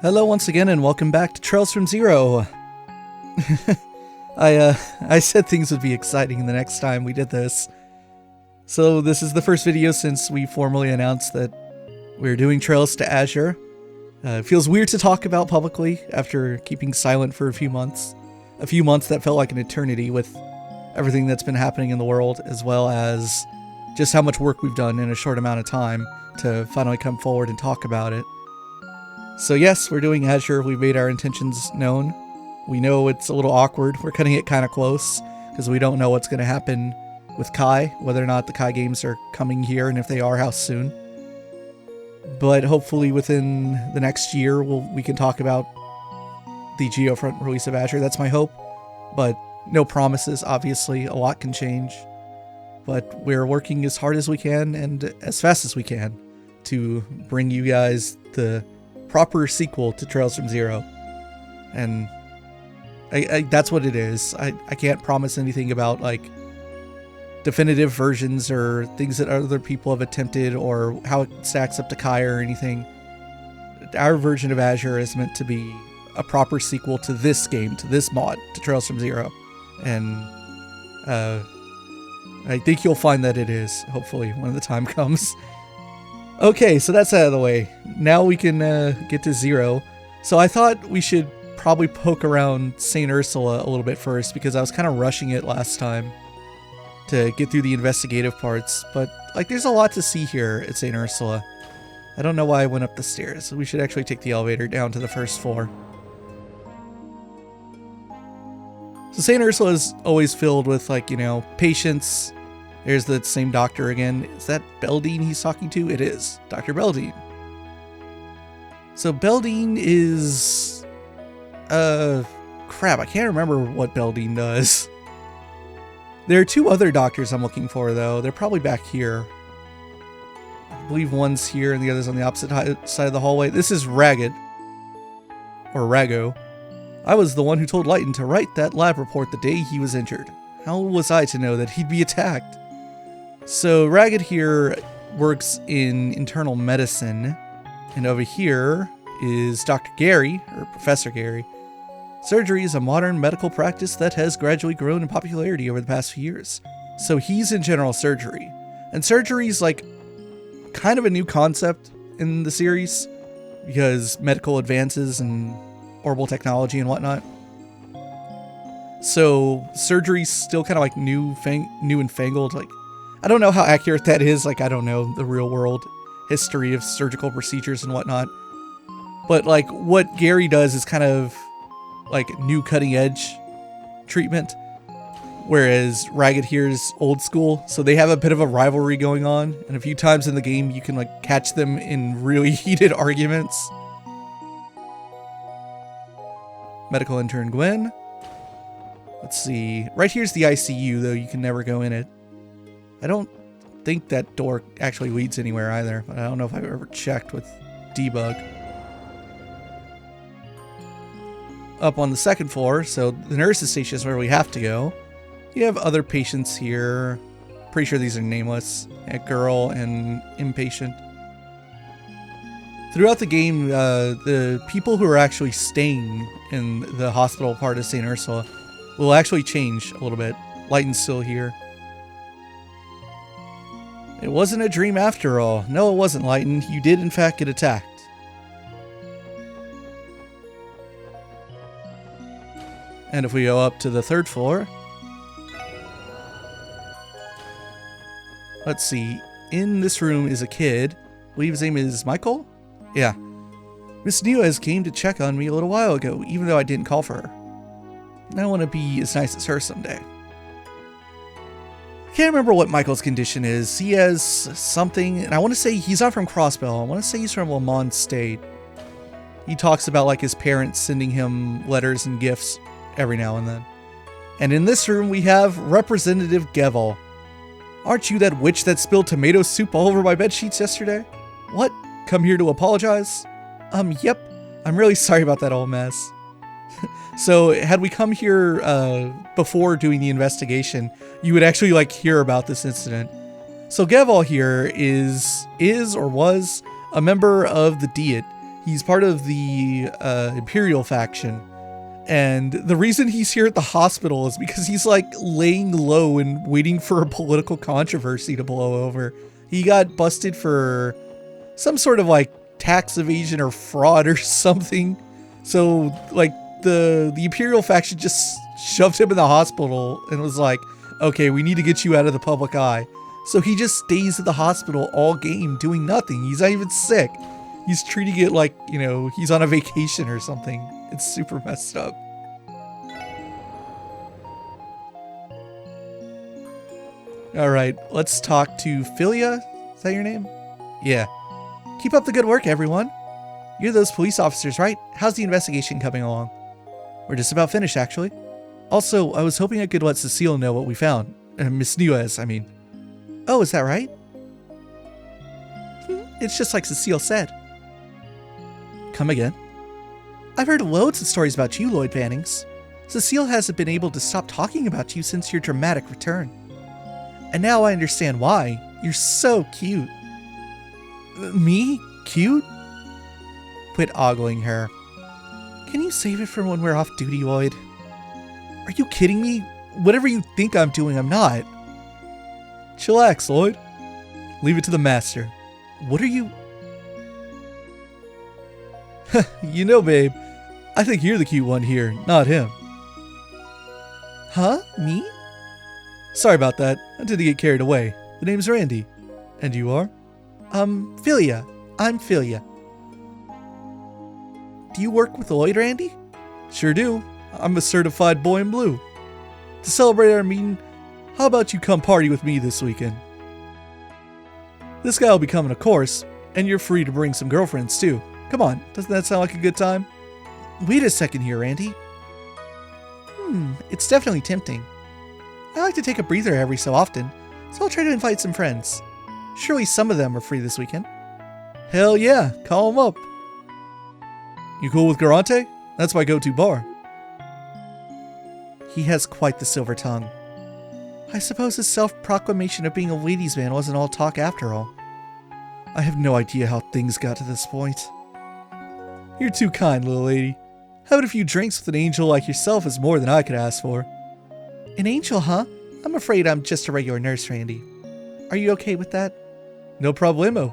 Hello once again and welcome back to Trails from Zero. I said things would be exciting the next time we did this. So this is the first video since we formally announced that we're doing Trails to Azure. It feels weird to talk about publicly after keeping silent for a few months. A few months that felt like an eternity with everything that's been happening in the world, as well as just how much work we've done in a short amount of time to finally come forward and talk about it. So yes, we're doing Azure. We've made our intentions known. We know it's a little awkward. We're cutting it kind of close because we don't know what's going to happen with Kai, whether or not the Kai games are coming here, and if they are, how soon. But hopefully within the next year, we can talk about the Geofront release of Azure. That's my hope. But no promises, obviously. A lot can change. But we're working as hard as we can and as fast as we can to bring you guys the proper sequel to Trails from Zero. And that's what it is. I can't promise anything about like definitive versions or things that other people have attempted or how it stacks up to Kai or anything. Our version of Azure is meant to be a proper sequel to this game, to this mod, to Trails from Zero. And I think you'll find that it is, hopefully, when the time comes. Okay, so that's out of the way. Now we can get to Zero. So I thought we should probably poke around St. Ursula a little bit first, because I was kind of rushing it last time to get through the investigative parts. But like, there's a lot to see here at St. Ursula. I don't know why I went up the stairs. We should actually take the elevator down to the first floor. So St. Ursula is always filled with, like, you know, patients. There's the same doctor again. Is that Beldine he's talking to? It is. Dr. Beldine. So Beldine is... crap, I can't remember what Beldine does. There are two other doctors I'm looking for, though. They're probably back here. I believe one's here and the other's on the opposite side of the hallway. This is Ragged. Or Rago. I was the one who told Lighton to write that lab report the day he was injured. How was I to know that he'd be attacked? So Ragged here works in internal medicine, and over here is Dr. Gary, or Professor Gary. Surgery is a modern medical practice that has gradually grown in popularity over the past few years. So he's in general surgery. And surgery is like kind of a new concept in the series, because medical advances and orbital technology and whatnot. So surgery's still kind of like new and fangled. Like, I don't know how accurate that is. Like, I don't know the real world history of surgical procedures and whatnot. But like, what Gary does is kind of like new cutting edge treatment, whereas Ragged here is old school. So they have a bit of a rivalry going on, and a few times in the game you can like catch them in really heated arguments. Medical intern Gwen. Let's see. Right here's the ICU, though you can never go in it. I don't think that door actually leads anywhere either, but I don't know if I've ever checked with debug. Up on the second floor, so the nurse's station is where we have to go. You have other patients here. Pretty sure these are nameless. A girl and inpatient. Throughout the game, the people who are actually staying in the hospital part of St. Ursula will actually change a little bit. Lighton's still here. It wasn't a dream after all. No, it wasn't, Lighton. You did in fact get attacked. And if we go up to the third floor, let's see. In this room is a kid. I believe his name is Michael? Yeah. Miss Nuez came to check on me a little while ago, even though I didn't call for her. I want to be as nice as her someday. I can't remember what Michael's condition is. He has something, and I want to say he's not from Crossbell. I want to say he's from Lamont State. He talks about like his parents sending him letters and gifts every now and then. And in this room we have Representative Gevel. Aren't you that witch that spilled tomato soup all over my bed sheets yesterday? What? Come here to apologize? Yep. I'm really sorry about that whole mess. So had we come here before doing the investigation, you would actually like hear about this incident. So Geval here is or was a member of the Diet. He's part of the Imperial faction. And the reason he's here at the hospital is because he's like laying low and waiting for a political controversy to blow over. He got busted for some sort of like tax evasion or fraud or something. So like the Imperial faction just shoved him in the hospital and was like, okay, we need to get you out of the public eye. So he just stays at the hospital all game doing nothing. He's not even sick. He's treating it like, you know, he's on a vacation or something. It's super messed up. All right, let's talk to Philia. Is that your name? Yeah. Keep up the good work, everyone. You're those police officers, right? How's the investigation coming along? We're just about finished, actually. Also, I was hoping I could let Cecile know what we found. Miss Nuez, I mean. Oh, is that right? It's just like Cecile said. Come again? I've heard loads of stories about you, Lloyd Bannings. Cecile hasn't been able to stop talking about you since your dramatic return. And now I understand why. You're so cute. Me? Cute? Quit ogling her. Can you save it for when we're off duty, Lloyd? Are you kidding me? Whatever you think I'm doing, I'm not. Chillax, Lloyd. Leave it to the master. What are you... You know, babe, I think you're the cute one here, not him. Huh? Me? Sorry about that. I didn't get carried away. The name's Randy. And you are? Philia. I'm Philia. Do you work with Lloyd, Randy? Sure do. I'm a certified boy in blue. To celebrate our meeting, how about you come party with me this weekend? This guy will be coming, of course, and you're free to bring some girlfriends too. Come on, doesn't that sound like a good time? Wait a second here, Randy. It's definitely tempting. I like to take a breather every so often, so I'll try to invite some friends. Surely some of them are free this weekend. Hell yeah, call them up. You cool with Garante? That's my go-to bar. He has quite the silver tongue. I suppose his self-proclamation of being a ladies' man wasn't all talk after all. I have no idea how things got to this point. You're too kind, little lady. Having a few drinks with an angel like yourself is more than I could ask for. An angel, huh? I'm afraid I'm just a regular nurse, Randy. Are you okay with that? No problemo.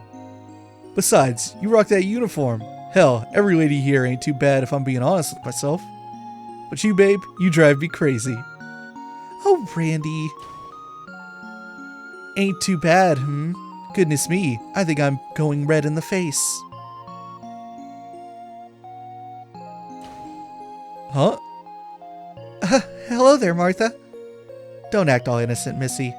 Besides, you rock that uniform. Hell, every lady here ain't too bad if I'm being honest with myself. But you, babe, you drive me crazy. Oh, Randy. Ain't too bad, Goodness me, I think I'm going red in the face. Huh? Hello there, Martha. Don't act all innocent, Missy.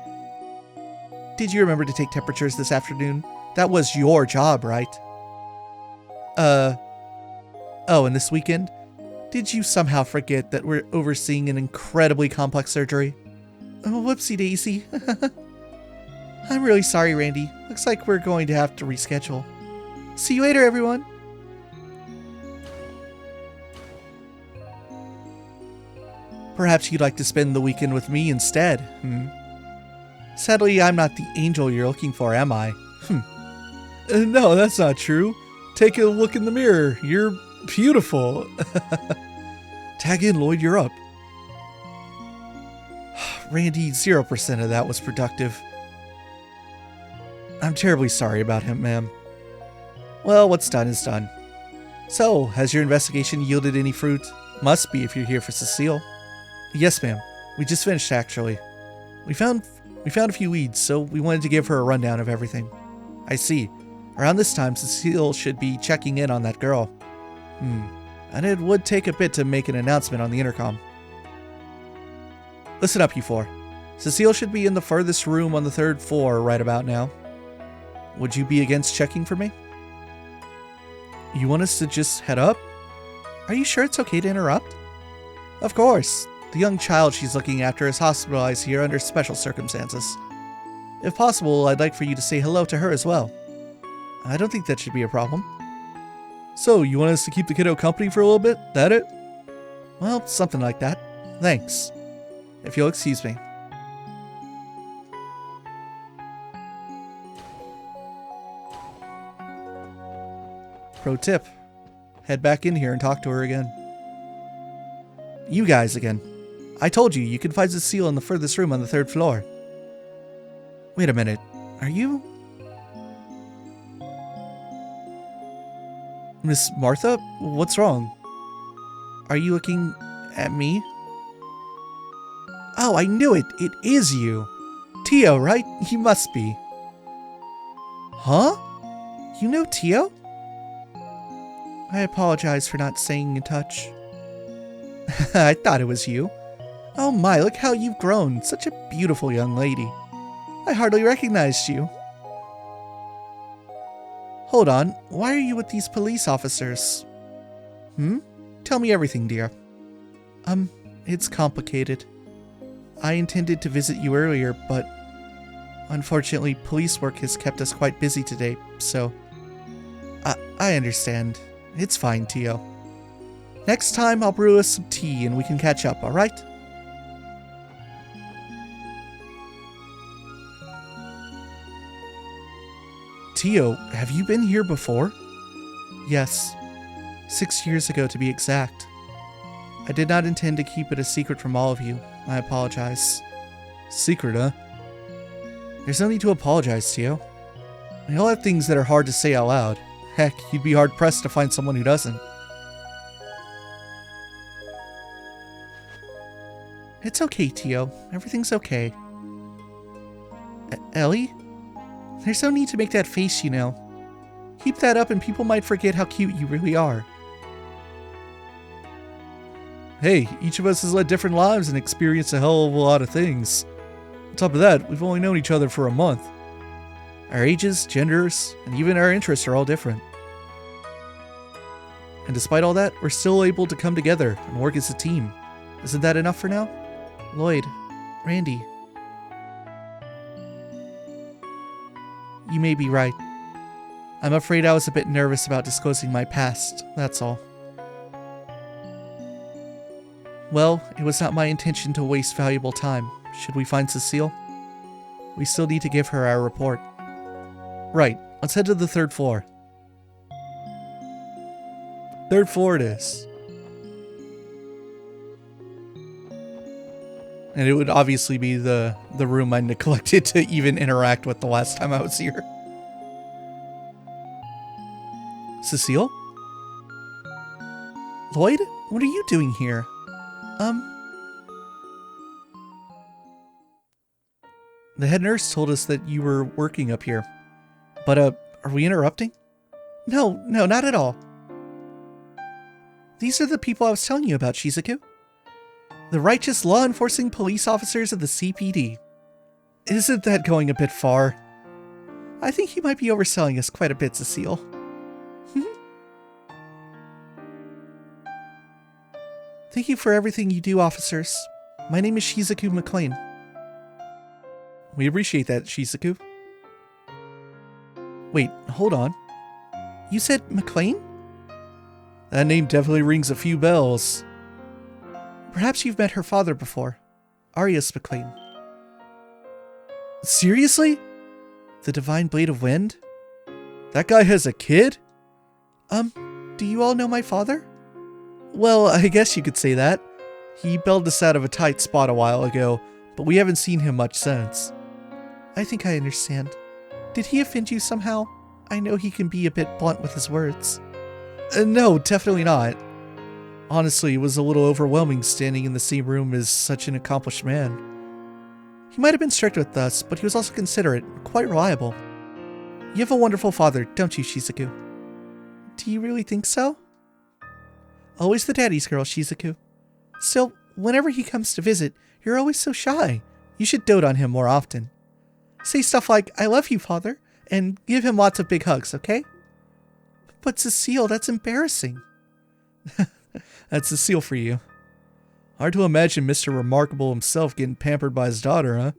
Did you remember to take temperatures this afternoon? That was your job, right? Oh, and this weekend? Did you somehow forget that we're overseeing an incredibly complex surgery? Oh, whoopsie daisy. I'm really sorry, Randy. Looks like we're going to have to reschedule. See you later, everyone. Perhaps you'd like to spend the weekend with me instead, Sadly, I'm not the angel you're looking for, am I? No, that's not true. Take a look in the mirror. You're beautiful. Tag in, Lloyd, you're up. Randy, 0% of that was productive. I'm terribly sorry about him, ma'am. Well, what's done is done. So, has your investigation yielded any fruit? Must be if you're here for Cecile. Yes, ma'am. We just finished, actually. We found a few leads, so we wanted to give her a rundown of everything. I see. Around this time, Cecile should be checking in on that girl. And it would take a bit to make an announcement on the intercom. Listen up, you four. Cecile should be in the furthest room on the 3rd floor right about now. Would you be against checking for me? You want us to just head up? Are you sure it's okay to interrupt? Of course. The young child she's looking after is hospitalized here under special circumstances. If possible, I'd like for you to say hello to her as well. I don't think that should be a problem. So, you want us to keep the kiddo company for a little bit? That it? Well, something like that. Thanks. If you'll excuse me. Pro tip. head back in here and talk to her again. You guys again. I told you could find Cecile in the furthest room on the 3rd floor. Wait a minute. Are you... Miss Martha? What's wrong? Are you looking at me? Oh, I knew it! It is you! Tio, right? You must be. Huh? You know Tio? I apologize for not staying in touch. I thought it was you. Oh my, look how you've grown. Such a beautiful young lady. I hardly recognized you. Hold on, why are you with these police officers? Tell me everything, dear. It's complicated. I intended to visit you earlier, but unfortunately police work has kept us quite busy today, so... I understand. It's fine, Tio. Next time I'll brew us some tea and we can catch up, alright? Tio, have you been here before? Yes. 6 years ago to be exact. I did not intend to keep it a secret from all of you. I apologize. Secret, huh? There's no need to apologize, Tio. We all have things that are hard to say out loud. Heck, you'd be hard-pressed to find someone who doesn't. It's okay, Tio. Everything's okay. Ellie? There's no need to make that face, you know. Keep that up and people might forget how cute you really are. Hey, each of us has led different lives and experienced a hell of a lot of things. On top of that, we've only known each other for a month. Our ages, genders, and even our interests are all different. And despite all that, we're still able to come together and work as a team. Isn't that enough for now? Lloyd, Randy. You may be right. I'm afraid I was a bit nervous about disclosing my past, that's all. Well, it was not my intention to waste valuable time. Should we find Cecile? We still need to give her our report. Right, let's head to the 3rd floor. 3rd floor it is. And it would obviously be the room I neglected to even interact with the last time I was here. Cecile? Lloyd? What are you doing here? The head nurse told us that you were working up here. But, are we interrupting? No, not at all. These are the people I was telling you about, Shizuku. The righteous law-enforcing police officers of the CPD. Isn't that going a bit far? I think you might be overselling us quite a bit, Cecile. Thank you for everything you do, officers. My name is Shizuku McLean. We appreciate that, Shizuku. Wait, hold on. You said McLean? That name definitely rings a few bells. Perhaps you've met her father before, Arius McLean. Seriously? The Divine Blade of Wind? That guy has a kid? Do you all know my father? Well, I guess you could say that. He bailed us out of a tight spot a while ago, but we haven't seen him much since. I think I understand. Did he offend you somehow? I know he can be a bit blunt with his words. No, definitely not. Honestly, it was a little overwhelming standing in the same room as such an accomplished man. He might have been strict with us, but he was also considerate, quite reliable. You have a wonderful father, don't you, Shizuku? Do you really think so? Always the daddy's girl, Shizuku. Still, whenever he comes to visit, you're always so shy. You should dote on him more often. Say stuff like, I love you, father, and give him lots of big hugs, okay? But Cecile, that's embarrassing. That's Cecile for you. Hard to imagine Mr. Remarkable himself getting pampered by his daughter, huh?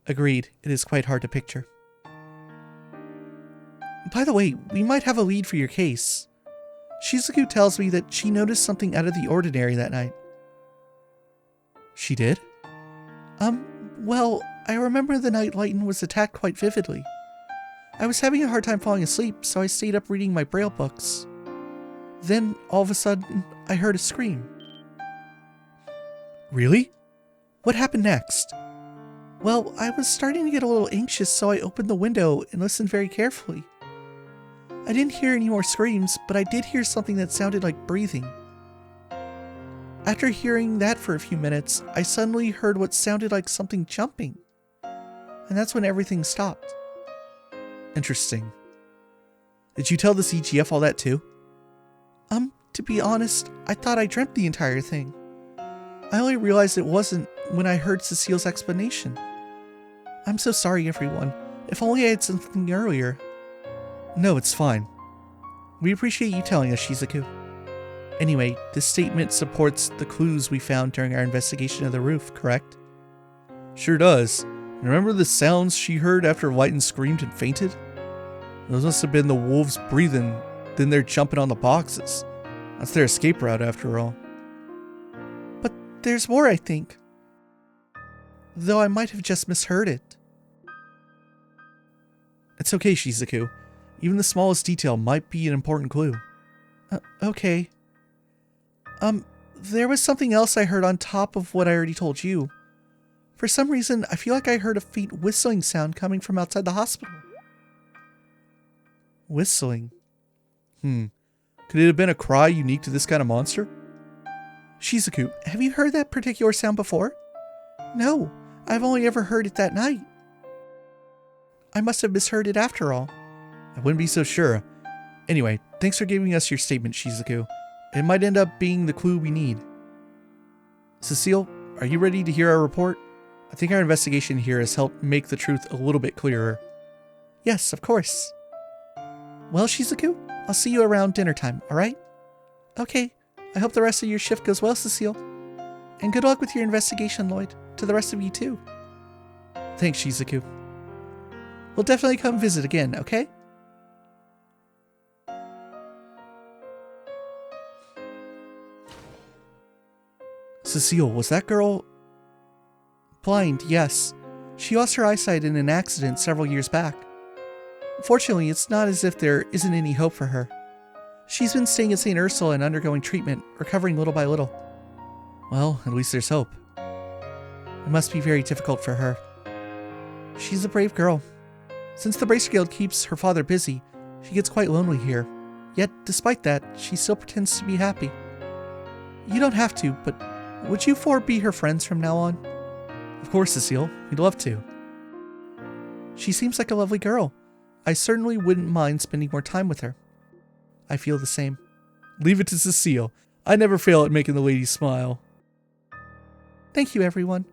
Agreed, it is quite hard to picture. By the way, we might have a lead for your case. Shizuku tells me that she noticed something out of the ordinary that night. She did? Well, I remember the night Lighton was attacked quite vividly. I was having a hard time falling asleep, so I stayed up reading my Braille books. Then, all of a sudden, I heard a scream. Really? What happened next? Well, I was starting to get a little anxious, so I opened the window and listened very carefully. I didn't hear any more screams, but I did hear something that sounded like breathing. After hearing that for a few minutes, I suddenly heard what sounded like something jumping. And that's when everything stopped. Interesting. Did you tell the CGF all that too? To be honest, I thought I dreamt the entire thing. I only realized it wasn't when I heard Cecile's explanation. I'm so sorry, everyone. If only I had something earlier. No, it's fine. We appreciate you telling us, Shizuku. Anyway, this statement supports the clues we found during our investigation of the roof, correct? Sure does. Remember the sounds she heard after Whiten screamed and fainted? Those must have been the wolves breathing, then they're jumping on the boxes. That's their escape route after all. But there's more, I think. Though I might have just misheard it. It's okay, Shizuku. Even the smallest detail might be an important clue. Okay. There was something else I heard on top of what I already told you. For some reason, I feel like I heard a faint whistling sound coming from outside the hospital. Whistling? Could it have been a cry unique to this kind of monster? Shizuku, have you heard that particular sound before? No, I've only ever heard it that night. I must have misheard it after all. I wouldn't be so sure. Anyway, thanks for giving us your statement, Shizuku. It might end up being the clue we need. Cecile, are you ready to hear our report? I think our investigation here has helped make the truth a little bit clearer. Yes, of course. Well, Shizuku, I'll see you around dinner time, alright? Okay, I hope the rest of your shift goes well, Cecile. And good luck with your investigation, Lloyd. To the rest of you too. Thanks, Shizuku. We'll definitely come visit again, okay? Cecile, was that girl... Blind, yes. She lost her eyesight in an accident several years back. Fortunately, it's not as if there isn't any hope for her. She's been staying at St. Ursula and undergoing treatment, recovering little by little. Well, at least there's hope. It must be very difficult for her. She's a brave girl. Since the Bracer Guild keeps her father busy, she gets quite lonely here. Yet, despite that, she still pretends to be happy. You don't have to, but would you four be her friends from now on? Of course, Cecile. We'd love to. She seems like a lovely girl. I certainly wouldn't mind spending more time with her. I feel the same. Leave it to Cecile. I never fail at making the ladies smile. Thank you, everyone.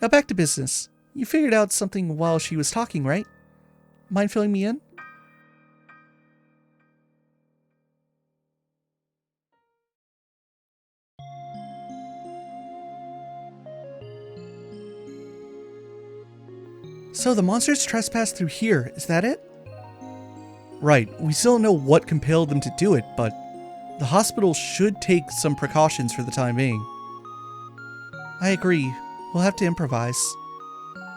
Now back to business. You figured out something while she was talking, right? Mind filling me in? So the monsters trespassed through here, is that it? Right, we still don't know what compelled them to do it, but the hospital should take some precautions for the time being. I agree, we'll have to improvise.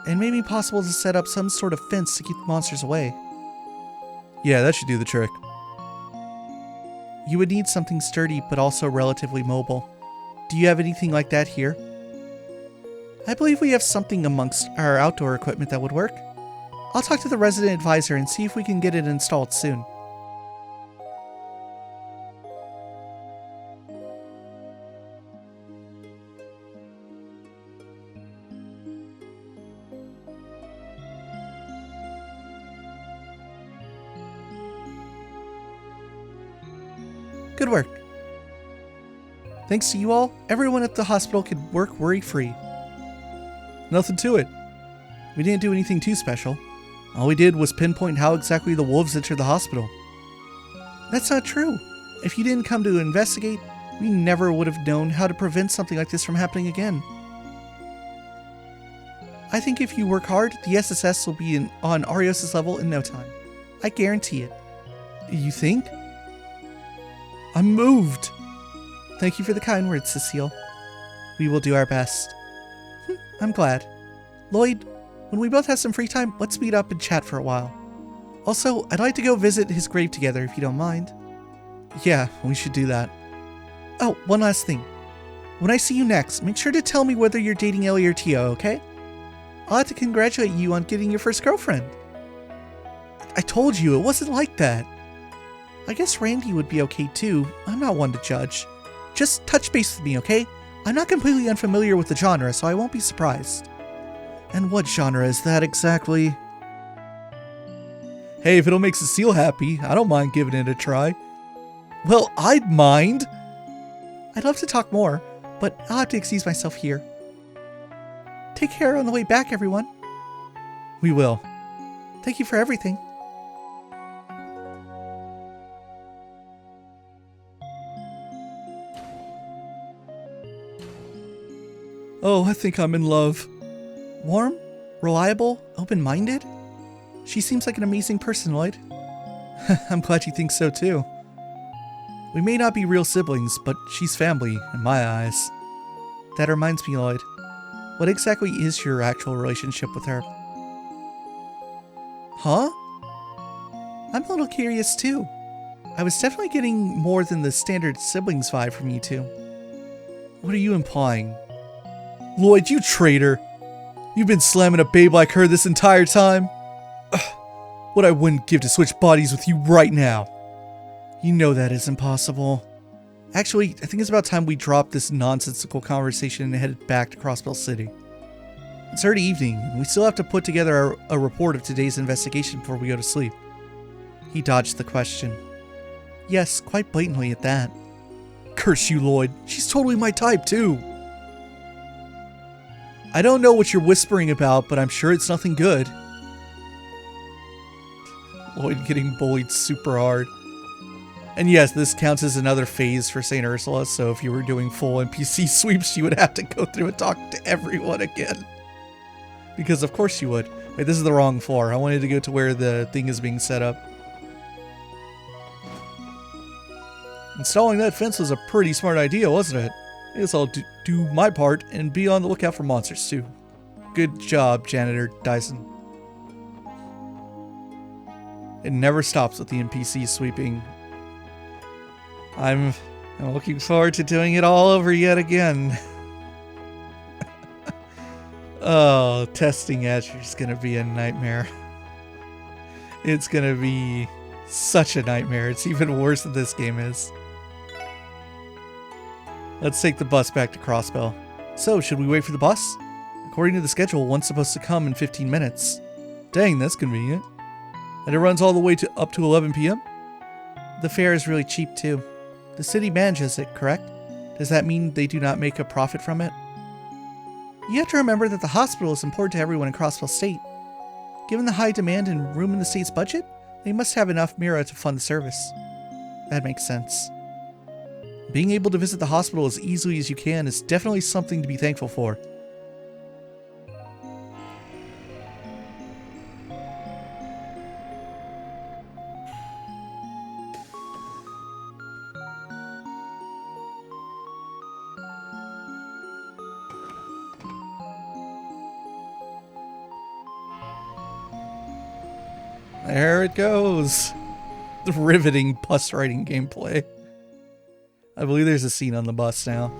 It may be possible to set up some sort of fence to keep the monsters away. Yeah, that should do the trick. You would need something sturdy but also relatively mobile. Do you have anything like that here? I believe we have something amongst our outdoor equipment that would work. I'll talk to the resident advisor and see if we can get it installed soon. Good work. Thanks to you all, everyone at the hospital could work worry-free. Nothing to it. We didn't do anything too special. All we did was pinpoint how exactly the wolves entered the hospital. That's not true. If you didn't come to investigate, we never would have known how to prevent something like this from happening again. I think if you work hard, the SSS will be on Arios' level in no time. I guarantee it. You think? I'm moved. Thank you for the kind words, Cecile. We will do our best. I'm glad. Lloyd, when we both have some free time, let's meet up and chat for a while. Also, I'd like to go visit his grave together if you don't mind. Yeah, we should do that. Oh, one last thing. When I see you next, make sure to tell me whether you're dating Ellie or Tio, okay? I'll have to congratulate you on getting your first girlfriend. I told you, it wasn't like that. I guess Randy would be okay too. I'm not one to judge. Just touch base with me, okay? I'm not completely unfamiliar with the genre, so I won't be surprised. And what genre is that exactly? Hey, if it'll make Cecile happy, I don't mind giving it a try. Well, I'd mind. I'd love to talk more, but I'll have to excuse myself here. Take care on the way back, everyone. We will. Thank you for everything. Oh, I think I'm in love. Warm, reliable, open-minded? She seems like an amazing person, Lloyd. I'm glad you think so too. We may not be real siblings, but she's family in my eyes. That reminds me, Lloyd. What exactly is your actual relationship with her? Huh? I'm a little curious too. I was definitely getting more than the standard siblings vibe from you two. What are you implying? Lloyd, you traitor! You've been slamming a babe like her this entire time? Ugh, what I wouldn't give to switch bodies with you right now. You know that isn't possible. Actually, I think it's about time we dropped this nonsensical conversation and headed back to Crossbell City. It's already evening, and we still have to put together a report of today's investigation before we go to sleep. He dodged the question. Yes, quite blatantly at that. Curse you, Lloyd. She's totally my type, too. I don't know what you're whispering about, but I'm sure it's nothing good. Lloyd getting bullied super hard. And yes, this counts as another phase for St. Ursula, so if you were doing full NPC sweeps, you would have to go through and talk to everyone again. Because of course you would. Wait, this is the wrong floor. I wanted to go to where the thing is being set up. Installing that fence was a pretty smart idea, wasn't it? I guess I'll do my part and be on the lookout for monsters too. Good job, Janitor Dyson. It never stops with the NPC sweeping. I'm looking forward to doing it all over yet again. Oh, testing Azure is gonna be a nightmare. It's gonna be such a nightmare. It's even worse than this game is. Let's take the bus back to Crossbell. So, should we wait for the bus? According to the schedule, one's supposed to come in 15 minutes. Dang, that's convenient. And it runs all the way up to 11 p.m.? The fare is really cheap too. The city manages it, correct? Does that mean they do not make a profit from it? You have to remember that the hospital is important to everyone in Crossbell State. Given the high demand and room in the state's budget, they must have enough Mira to fund the service. That makes sense. Being able to visit the hospital as easily as you can is definitely something to be thankful for. There it goes. The riveting bus riding gameplay. I believe there's a scene on the bus now.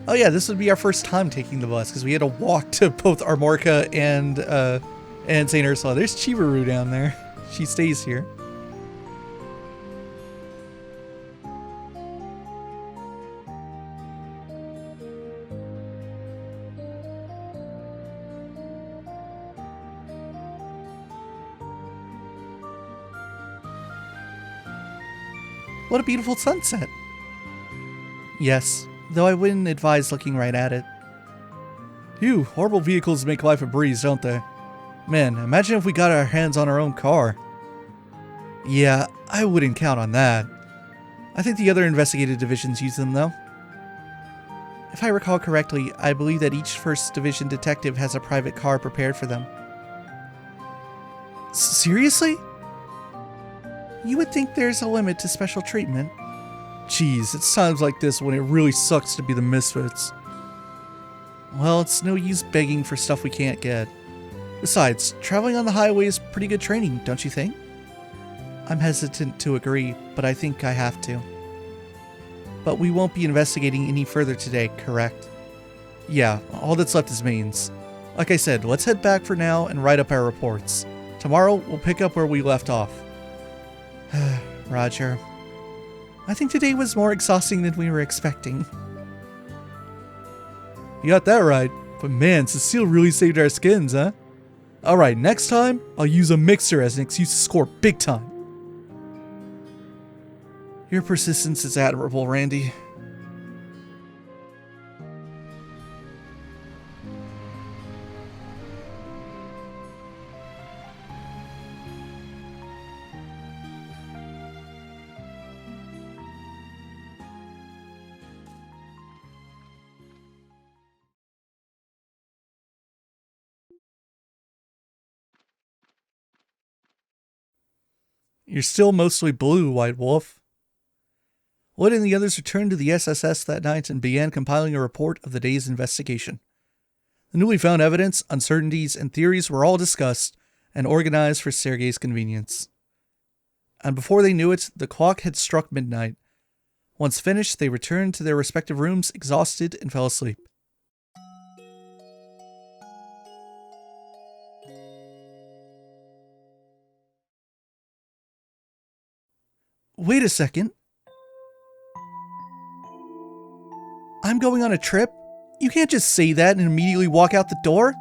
Oh yeah, this would be our first time taking the bus because we had to walk to both Armorca and St. Ursula. There's Chibaru down there. She stays here. What a beautiful sunset. Yes, though I wouldn't advise looking right at it. Phew, horrible vehicles make life a breeze, don't they? Man, imagine if we got our hands on our own car. Yeah, I wouldn't count on that. I think the other investigative divisions use them, though. If I recall correctly, I believe that each 1st Division detective has a private car prepared for them. Seriously? You would think there's a limit to special treatment. Jeez, it's times like this when it really sucks to be the misfits. Well, it's no use begging for stuff we can't get. Besides, traveling on the highway is pretty good training, don't you think? I'm hesitant to agree, but I think I have to. But we won't be investigating any further today, correct? Yeah, all that's left is mains. Like I said, let's head back for now and write up our reports. Tomorrow, we'll pick up where we left off. Roger. I think today was more exhausting than we were expecting. You got that right. But man, Cecile really saved our skins, huh? Alright, next time, I'll use a mixer as an excuse to score big time. Your persistence is admirable, Randy. You're still mostly blue, White Wolf. Lloyd and the others returned to the SSS that night and began compiling a report of the day's investigation. The newly found evidence, uncertainties, and theories were all discussed and organized for Sergei's convenience. And before they knew it, the clock had struck midnight. Once finished, they returned to their respective rooms exhausted and fell asleep. Wait a second. I'm going on a trip? You can't just say that and immediately walk out the door.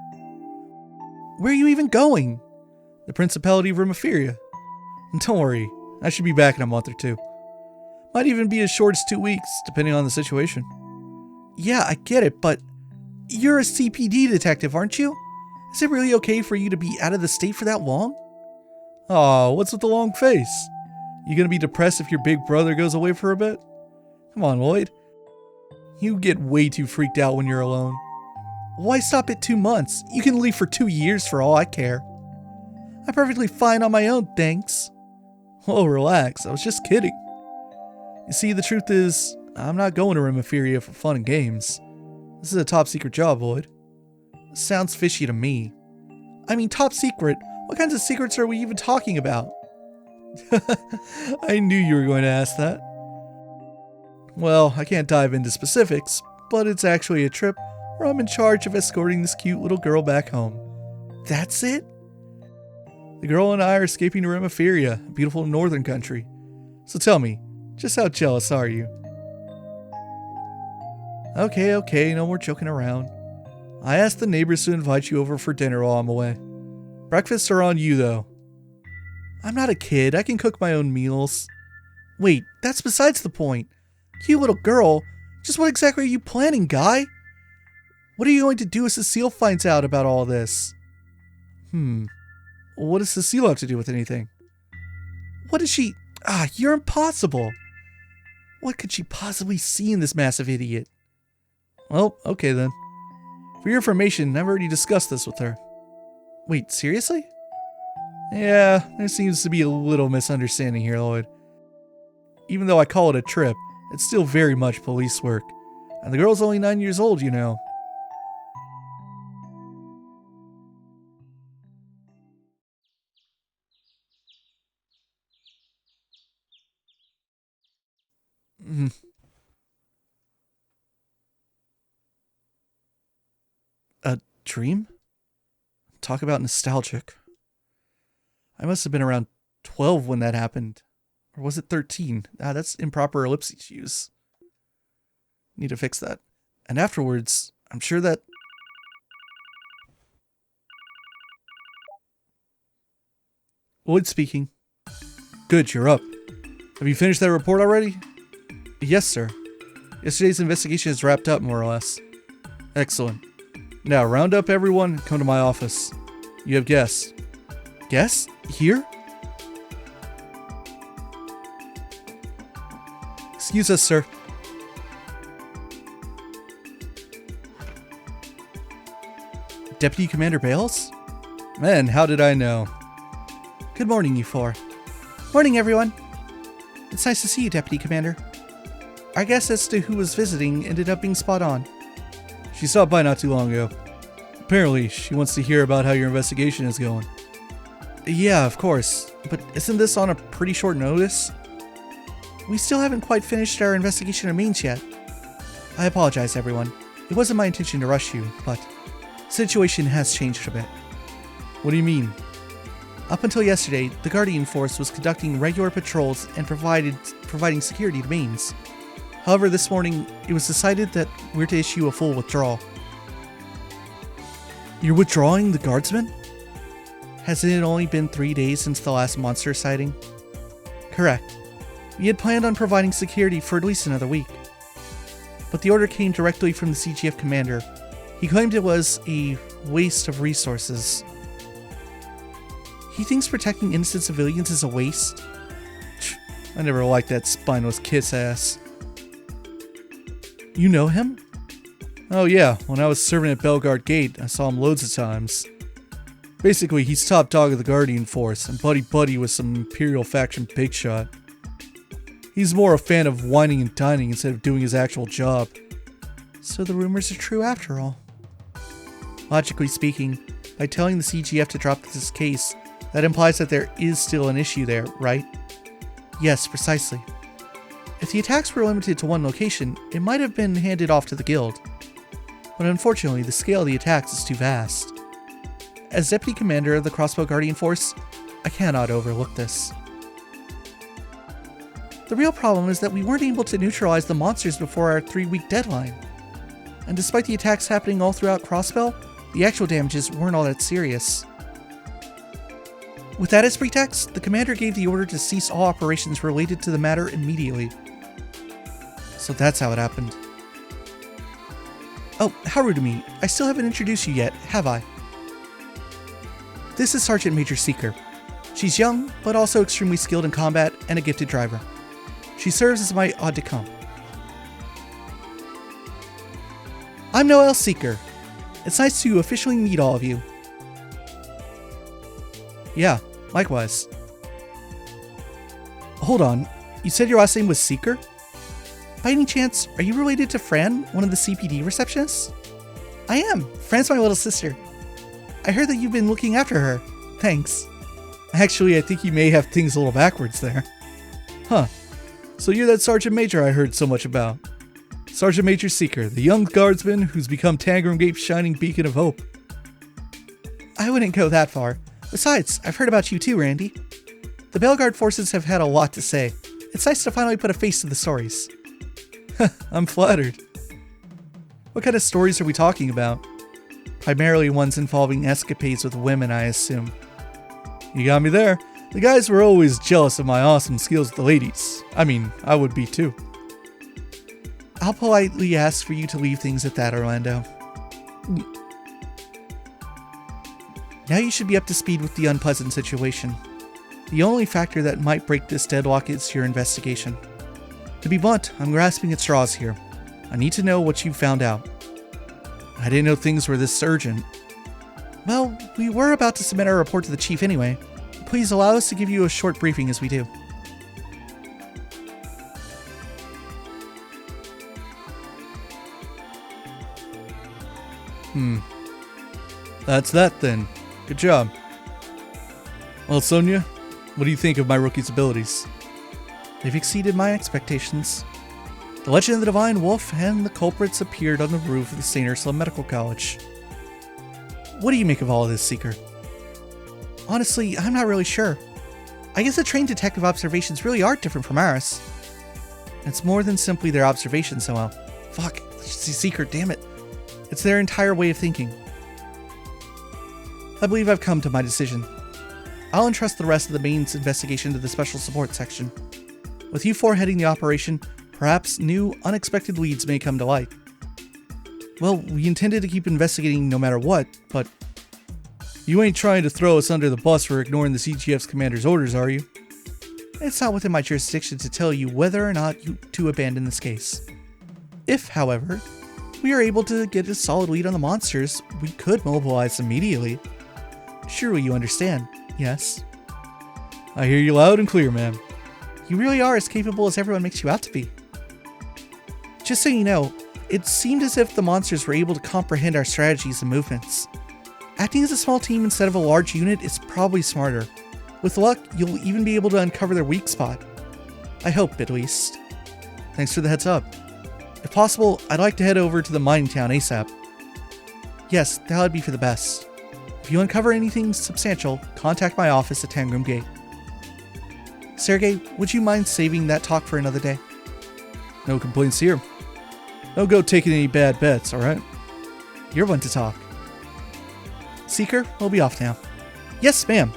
Where are you even going? The Principality of Rimophiria. Don't worry, I should be back in a month or two. Might even be as short as 2 weeks, depending on the situation. Yeah, I get it, but you're a CPD detective, aren't you? Is it really okay for you to be out of the state for that long? Aw, what's with the long face? You gonna be depressed if your big brother goes away for a bit? Come on, Lloyd. You get way too freaked out when you're alone. Why stop at 2 months? You can leave for 2 years for all I care. I'm perfectly fine on my own, thanks. Oh, relax. I was just kidding. You see, the truth is, I'm not going to Rimophiria for fun and games. This is a top secret job, Lloyd. Sounds fishy to me. I mean, top secret? What kinds of secrets are we even talking about? I knew you were going to ask that. Well, I can't dive into specifics, but it's actually a trip where I'm in charge of escorting this cute little girl back home. That's it? The girl and I are escaping to Rimophiria, a beautiful northern country. So tell me, just how jealous are you? Okay, no more joking around. I asked the neighbors to invite you over for dinner while I'm away. Breakfasts are on you, though. I'm not a kid, I can cook my own meals. Wait, that's besides the point. Cute little girl, just what exactly are you planning, guy? What are you going to do if Cecile finds out about all this? What does Cecile have to do with anything? What is she? You're impossible. What could she possibly see in this massive idiot? Well, okay then. For your information, I've already discussed this with her. Wait, seriously? Yeah, there seems to be a little misunderstanding here, Lloyd. Even though I call it a trip, it's still very much police work. And the girl's only 9 years old, you know. A dream? Talk about nostalgic. I must have been around 12 when that happened. Or was it 13? That's improper ellipses use. Need to fix that. And afterwards, I'm sure that... Lloyd speaking. Good, you're up. Have you finished that report already? Yes, sir. Yesterday's investigation is wrapped up, more or less. Excellent. Now, round up everyone and come to my office. You have guests. Guests? Here? Excuse us, sir. Deputy Commander Bales? Man, how did I know? Good morning, you four. Morning, everyone. It's nice to see you, Deputy Commander. Our guess as to who was visiting ended up being spot on. She stopped by not too long ago. Apparently, she wants to hear about how your investigation is going. Yeah, of course, but isn't this on a pretty short notice? We still haven't quite finished our investigation of Mainz yet. I apologize, everyone. It wasn't my intention to rush you, but the situation has changed a bit. What do you mean? Up until yesterday, the Guardian Force was conducting regular patrols and providing security to Mainz. However, this morning, it was decided that we're to issue a full withdrawal. You're withdrawing the guardsmen? Hasn't it only been 3 days since the last monster sighting? Correct. We had planned on providing security for at least another week. But the order came directly from the CGF commander. He claimed it was a waste of resources. He thinks protecting innocent civilians is a waste? I never liked that spineless kiss ass. You know him? Oh yeah, when I was serving at Bellegarde Gate, I saw him loads of times. Basically, he's top dog of the Guardian Force, and buddy-buddy with some Imperial faction big shot. He's more a fan of whining and dining instead of doing his actual job. So the rumors are true after all. Logically speaking, by telling the CGF to drop this case, that implies that there is still an issue there, right? Yes, precisely. If the attacks were limited to one location, it might have been handed off to the guild. But unfortunately, the scale of the attacks is too vast. As Deputy Commander of the Crossbell Guardian Force, I cannot overlook this. The real problem is that we weren't able to neutralize the monsters before our 3-week deadline. And despite the attacks happening all throughout Crossbell, the actual damages weren't all that serious. With that as pretext, the commander gave the order to cease all operations related to the matter immediately. So that's how it happened. Oh, how rude of me. I still haven't introduced you yet, have I? This is Sergeant Major Seeker. She's young, but also extremely skilled in combat and a gifted driver. She serves as my aide-de-camp. I'm Noel Seeker. It's nice to officially meet all of you. Yeah, likewise. Hold on, you said your last name was Seeker? By any chance, are you related to Fran, one of the CPD receptionists? I am. Fran's my little sister. I heard that you've been looking after her. Thanks. Actually, I think you may have things a little backwards there. Huh. So you're that Sergeant Major I heard so much about. Sergeant Major Seeker, the young guardsman who's become Tangram Gate's shining beacon of hope. I wouldn't go that far. Besides, I've heard about you too, Randy. The Bellegarde forces have had a lot to say. It's nice to finally put a face to the stories. I'm flattered. What kind of stories are we talking about? Primarily ones involving escapades with women, I assume. You got me there. The guys were always jealous of my awesome skills with the ladies. I mean, I would be too. I'll politely ask for you to leave things at that, Orlando. Now you should be up to speed with the unpleasant situation. The only factor that might break this deadlock is your investigation. To be blunt, I'm grasping at straws here. I need to know what you found out. I didn't know things were this urgent. Well, we were about to submit our report to the chief anyway. Please allow us to give you a short briefing as we do. That's that then. Good job. Well, Sonia, what do you think of my rookie's abilities? They've exceeded my expectations. The legend of the Divine Wolf and the culprits appeared on the roof of the St. Ursula Medical College. What do you make of all of this, Seeker? Honestly, I'm not really sure. I guess the trained detective observations really are different from ours. It's more than simply their observations, Noel. Fuck, Seeker, damn it. It's their entire way of thinking. I believe I've come to my decision. I'll entrust the rest of the Mainz investigation to the Special Support Section. With you four heading the operation, perhaps new, unexpected leads may come to light. Well, we intended to keep investigating no matter what, but... You ain't trying to throw us under the bus for ignoring the CGF's commander's orders, are you? It's not within my jurisdiction to tell you whether or not to abandon this case. If, however, we are able to get a solid lead on the monsters, we could mobilize immediately. Surely you understand, yes? I hear you loud and clear, ma'am. You really are as capable as everyone makes you out to be. Just so you know, it seemed as if the monsters were able to comprehend our strategies and movements. Acting as a small team instead of a large unit is probably smarter. With luck, you'll even be able to uncover their weak spot. I hope, at least. Thanks for the heads up. If possible, I'd like to head over to the mining town ASAP. Yes, that would be for the best. If you uncover anything substantial, contact my office at Tangram Gate. Sergey, would you mind saving that talk for another day? No complaints here. Don't go taking any bad bets, alright? You're one to talk. Seeker, we'll be off now. Yes, ma'am.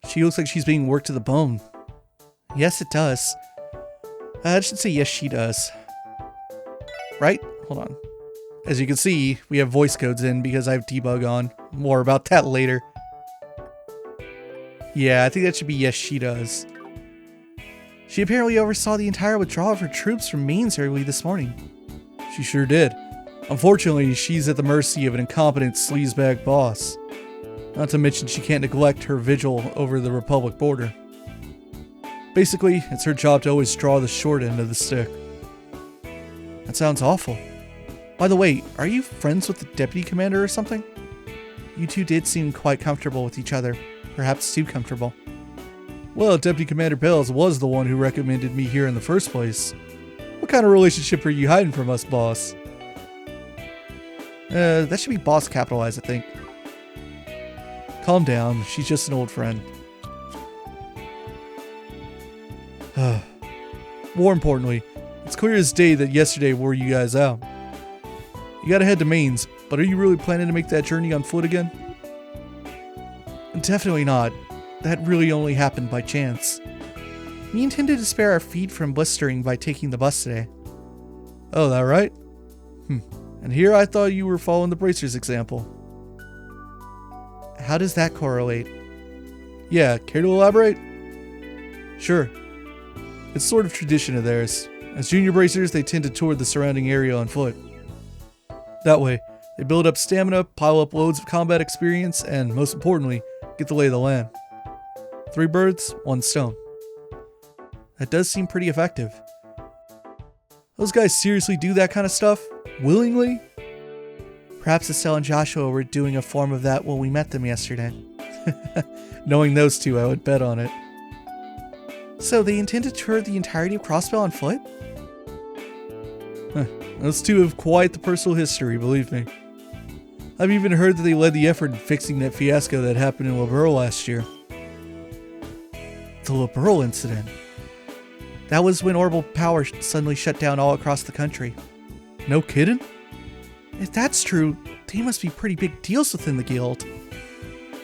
She looks like she's being worked to the bone. Yes, it does. I should say yes, she does. Right? Hold on. As you can see, we have voice codes in because I have debug on. More about that later. Yeah, I think that should be yes, she does. She apparently oversaw the entire withdrawal of her troops from Mainz early this morning. She sure did. Unfortunately, she's at the mercy of an incompetent sleazebag boss. Not to mention she can't neglect her vigil over the Republic border. Basically, it's her job to always draw the short end of the stick. That sounds awful. By the way, are you friends with the deputy commander or something? You two did seem quite comfortable with each other. Perhaps too comfortable. Well, Deputy Commander Bells was the one who recommended me here in the first place. What kind of relationship are you hiding from us, boss? That should be boss capitalized, I think. Calm down, she's just an old friend. More importantly, it's clear as day that yesterday wore you guys out. You gotta head to Mainz, but are you really planning to make that journey on foot again? Definitely not. That really only happened by chance. We intended to spare our feet from blistering by taking the bus today. Oh, that right? And here I thought you were following the bracer's example. How does that correlate? Yeah, care to elaborate? Sure. It's sort of tradition of theirs. As junior bracers, they tend to tour the surrounding area on foot. That way, they build up stamina, pile up loads of combat experience, and most importantly, get the lay of the land. 3 birds, 1 stone. That does seem pretty effective. Those guys seriously do that kind of stuff? Willingly? Perhaps Estelle and Joshua were doing a form of that when we met them yesterday. Knowing those two, I would bet on it. So they intend to tour the entirety of Crossbell on foot? Those two have quite the personal history, believe me. I've even heard that they led the effort in fixing that fiasco that happened in Liberl last year. The Liberl incident. That was when orbital power suddenly shut down all across the country. No kidding? If that's true, they must be pretty big deals within the guild.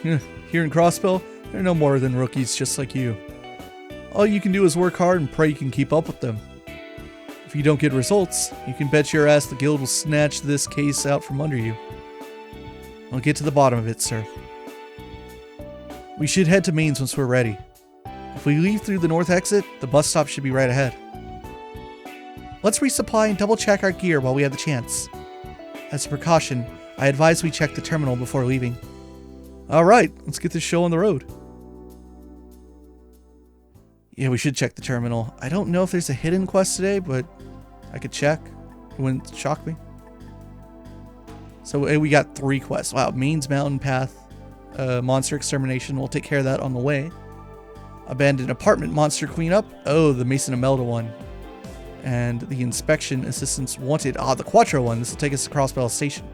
Here in Crossbell, they're no more than rookies just like you. All you can do is work hard and pray you can keep up with them. If you don't get results, you can bet your ass the guild will snatch this case out from under you. I'll get to the bottom of it, sir. We should head to Mainz once we're ready. If we leave through the north exit, the bus stop should be right ahead. Let's resupply and double check our gear while we have the chance. As a precaution, I advise we check the terminal before leaving. Alright, let's get this show on the road. Yeah, we should check the terminal. I don't know if there's a hidden quest today, but I could check. It wouldn't shock me. So we got 3 quests. Wow, Mainz Mountain Path, Monster Extermination. We'll take care of that on the way. Abandoned Apartment Monster Cleanup. Oh, the Maison Imelda one. And the Inspection Assistance Wanted. Ah, the Quattro one. This will take us to Crossbell Station.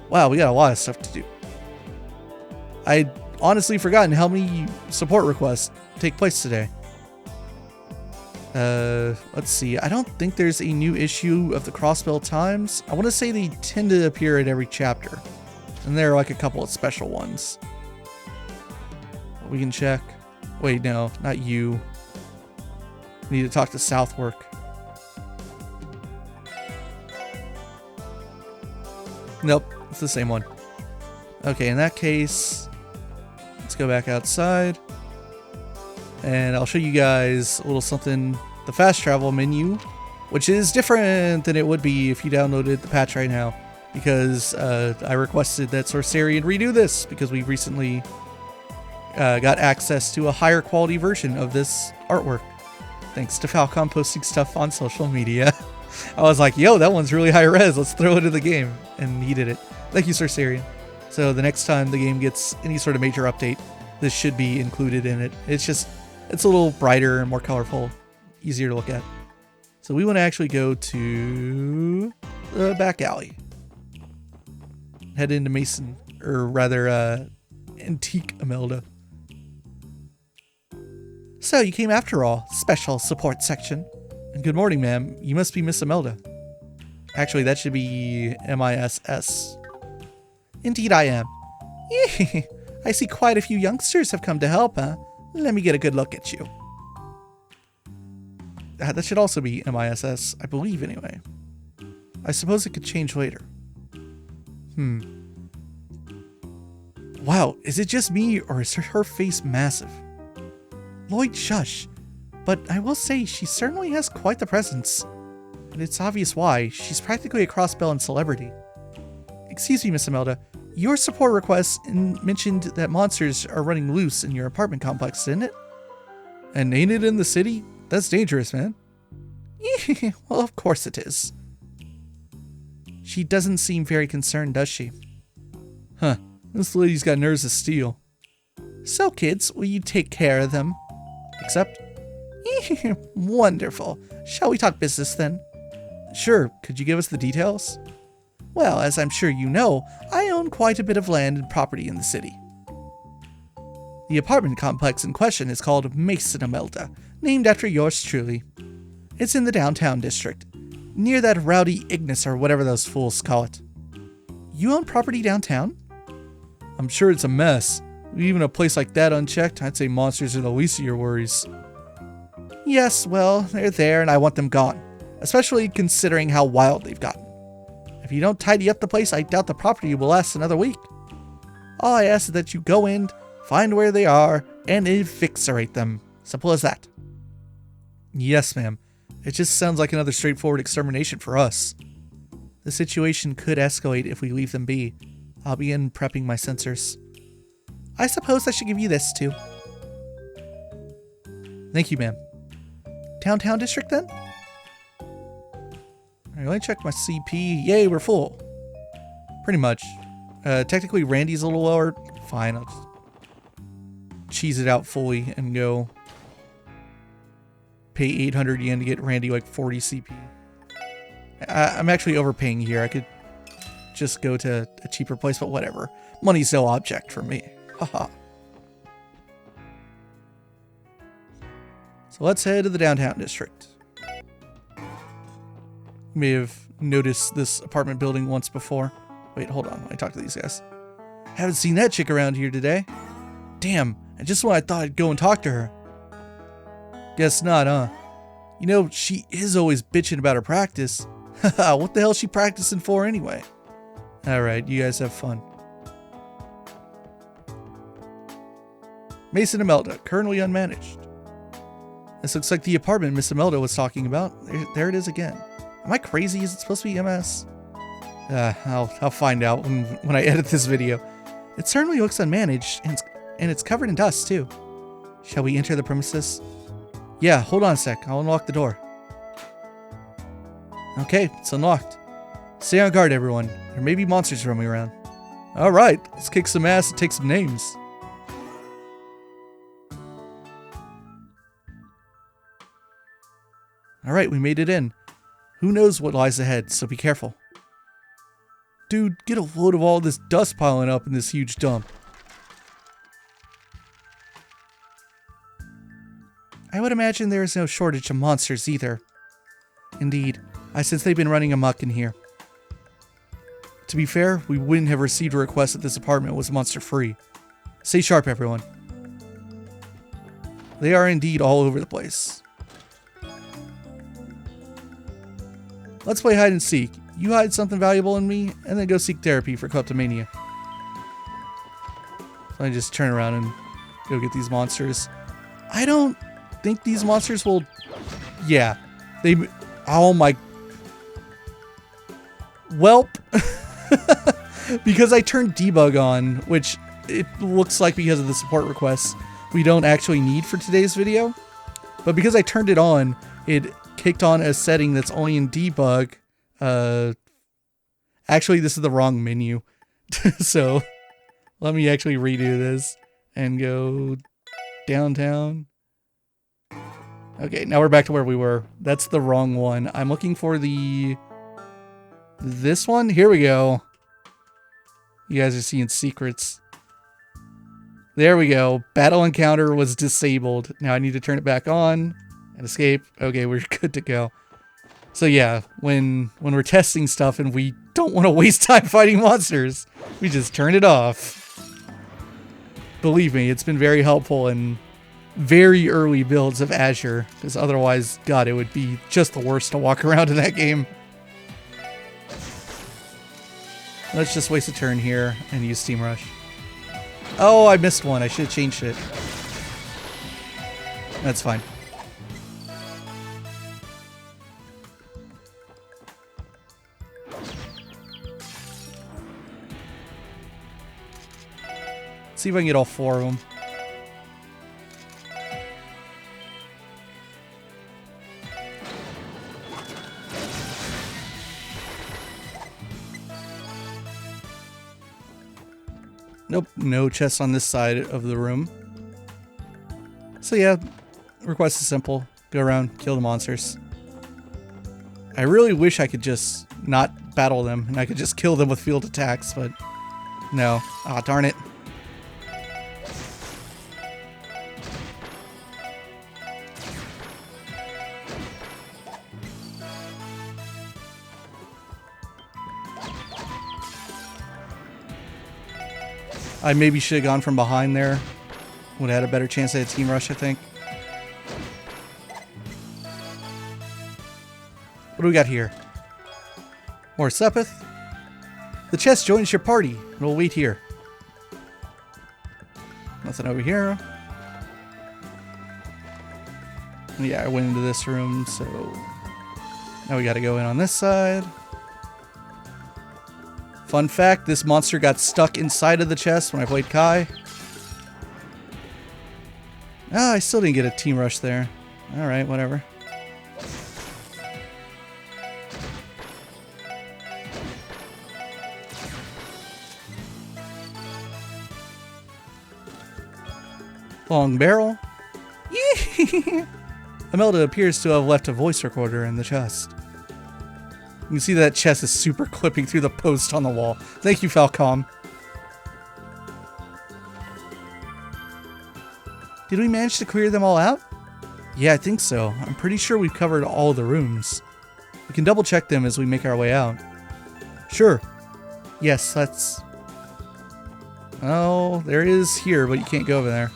Wow, we got a lot of stuff to do. I'd honestly forgotten how many support requests take place today. Let's see. I don't think there's a new issue of the Crossbell Times. I want to say they tend to appear at every chapter. And there are like a couple of special ones. We can check. Wait, no, not you. We need to talk to Southwark. Nope, it's the same one. Okay, in that case, let's go back outside. And I'll show you guys a little something, the fast travel menu, which is different than it would be if you downloaded the patch right now, because I requested that Sorcerian redo this because we recently got access to a higher quality version of this artwork. Thanks to Falcom posting stuff on social media. I was like, yo, that one's really high res. Let's throw it in the game. And he did it. Thank you, Sir Sarian. So the next time the game gets any sort of major update, this should be included in it. It's a little brighter and more colorful, easier to look at. So we want to actually go to the back alley. Head into Maison, or rather, Antique Imelda. So you came after all, special support section. And good morning, ma'am. You must be Miss Imelda. Actually, that should be MISS. Indeed I am. I see quite a few youngsters have come to help, huh? Let me get a good look at you. That should also be MISS, I believe anyway. I suppose it could change later. Wow, is it just me or is her face massive? Lloyd, shush. But I will say she certainly has quite the presence. And it's obvious why. She's practically a Crossbell and celebrity. Excuse me, Miss Imelda. Your support request mentioned that monsters are running loose in your apartment complex, didn't it? And ain't it in the city? That's dangerous, man. Well, of course it is. She doesn't seem very concerned, does she? Huh. This lady's got nerves of steel. So, kids, will you take care of them? Except... Wonderful. Shall we talk business then? Sure. Could you give us the details? Well, as I'm sure you know, I own quite a bit of land and property in the city. The apartment complex in question is called Maison Imelda, named after yours truly. It's in the downtown district, near that rowdy Ignis or whatever those fools call it. You own property downtown? I'm sure it's a mess. Even a place like that unchecked, I'd say monsters are the least of your worries. Yes, well, they're there and I want them gone, especially considering how wild they've gotten. If you don't tidy up the place, I doubt the property will last another week. All I ask is that you go in, find where they are, and eviscerate them. Simple as that. Yes, ma'am. It just sounds like another straightforward extermination for us. The situation could escalate if we leave them be. I'll begin prepping my sensors. I suppose I should give you this too. Thank you, ma'am. Downtown district then? Alright, let me check my CP. Yay, we're full. Pretty much. Technically Randy's a little lower. Fine, I'll just cheese it out fully and go pay 800 yen to get Randy like 40 CP. I'm actually overpaying here. I could just go to a cheaper place, but whatever. Money's no object for me. Haha. So let's head to the downtown district. You may have noticed this apartment building once before. Wait, hold on. I talked to these guys. Haven't seen that chick around here today. Damn, and just when I thought I'd go and talk to her. Guess not, huh? You know, she is always bitching about her practice. Haha, what the hell is she practicing for anyway? Alright, you guys have fun. Maison Imelda, currently unmanaged. This looks like the apartment Miss Imelda was talking about. There it is again. Am I crazy? Is it supposed to be MS? I'll find out when I edit this video. It certainly looks unmanaged, and it's covered in dust too. Shall we enter the premises? Yeah, hold on a sec. I'll unlock the door. Okay, it's unlocked. Stay on guard, everyone. There may be monsters roaming around. Alright, let's kick some ass and take some names. Alright, we made it in. Who knows what lies ahead, so be careful. Dude, get a load of all this dust piling up in this huge dump. I would imagine there is no shortage of monsters either. Indeed, I sense they've been running amok in here. To be fair, we wouldn't have received a request that this apartment was monster-free. Stay sharp, everyone. They are indeed all over the place. Let's play hide and seek. You hide something valuable in me, and then go seek therapy for kleptomania. So I just turn around and go get these monsters. I don't think these monsters will... Yeah. They... Oh my... Welp. Because I turned debug on, which it looks like because of the support requests, we don't actually need for today's video. But because I turned it on, it kicked on a setting that's only in debug. Actually, this is the wrong menu. So let me actually redo this and go downtown. Okay, now we're back to where we were. That's the wrong one. I'm looking for this one. Here we go. You guys are seeing secrets. There we go. Battle encounter was disabled. Now I need to turn it back on and escape. Okay, we're good to go. So yeah, when we're testing stuff and we don't want to waste time fighting monsters, we just turn it off. Believe me, it's been very helpful in very early builds of Azure, because otherwise, God, it would be just the worst to walk around in that game. Let's just waste a turn here and use Steam Rush. Oh, I missed one. I should have changed it. That's fine. See if I can get all 4 of them. Nope, no chests on this side of the room. So yeah, request is simple. Go around, kill the monsters. I really wish I could just not battle them and I could just kill them with field attacks, but no. Aw, darn it. I maybe should have gone from behind there. Would have had a better chance at a team rush, I think. What do we got here? More Sepith? The chest joins your party. We'll wait here. Nothing over here. Yeah, I went into this room, so now we gotta go in on this side. Fun fact, this monster got stuck inside of the chest when I played Kai. Ah, I still didn't get a team rush there. Alright, whatever. Long barrel. Imelda appears to have left a voice recorder in the chest. You can see that chest is super clipping through the post on the wall. Thank you, Falcom. Did we manage to clear them all out? Yeah, I think so. I'm pretty sure we've covered all the rooms. We can double check them as we make our way out. Sure. Yes, that's... Oh, there is here, but you can't go over there.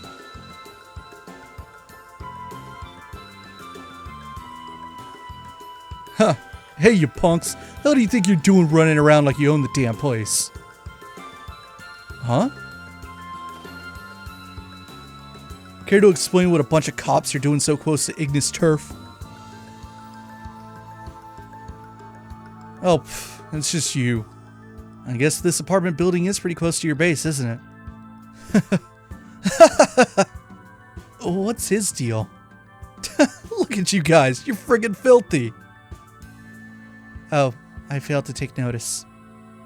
Huh. Hey, you punks. How do you think you're doing running around like you own the damn place? Huh? Care to explain what a bunch of cops are doing so close to Ignis turf? Oh, it's just you. I guess this apartment building is pretty close to your base, isn't it? What's his deal? Look at you guys. You're friggin' filthy. Oh, I failed to take notice.